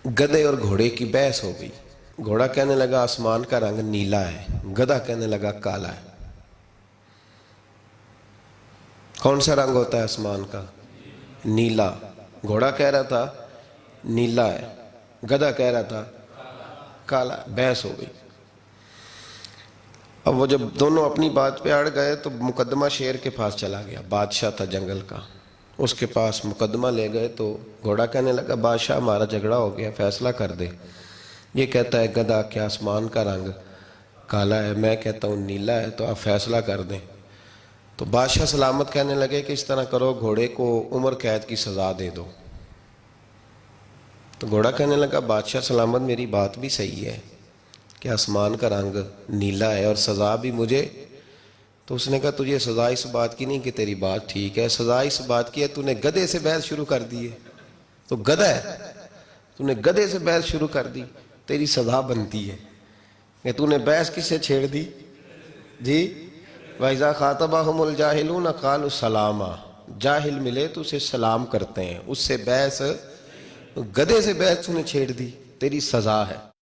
گدھے اور گھوڑے کی بحث ہو گئی۔ گھوڑا کہنے لگا آسمان کا رنگ نیلا ہے، گدھا کہنے لگا کالا ہے۔ کون سا رنگ ہوتا ہے آسمان کا؟ نیلا۔ گھوڑا کہہ رہا تھا نیلا ہے، گدھا کہہ رہا تھا کالا۔ بحث ہو گئی۔ اب وہ جب دونوں اپنی بات پہ اڑ گئے تو مقدمہ شیر کے پاس چلا گیا، بادشاہ تھا جنگل کا، اس کے پاس مقدمہ لے گئے تو گھوڑا کہنے لگا بادشاہ ہمارا جھگڑا ہو گیا، فیصلہ کر دے۔ یہ کہتا ہے گدھا کہ آسمان کا رنگ کالا ہے، میں کہتا ہوں نیلا ہے، تو آپ فیصلہ کر دیں۔ تو بادشاہ سلامت کہنے لگے کہ اس طرح کرو، گھوڑے کو عمر قید کی سزا دے دو۔ تو گھوڑا کہنے لگا بادشاہ سلامت میری بات بھی صحیح ہے کہ آسمان کا رنگ نیلا ہے اور سزا بھی مجھے۔ تو اس نے کہا تجھے سزا اس بات کی نہیں کہ تیری بات ٹھیک ہے، سزا اس بات کی ہے تو نے گدھے سے بحث شروع کر دی ہے، تو گدھا ہے، تو نے گدھے سے بحث شروع کر دی، تیری سزا بنتی ہے کہ تو نے بحث کس سے چھیڑ دی؟ جی وَإِذَا خَاطَبَهُمُ الْجَاهِلُونَ قَالُوا سَلَامًا، جاہل ملے تو اسے سلام کرتے ہیں، اس سے بحث، گدھے سے بحث تو نے چھیڑ دی، تیری سزا ہے۔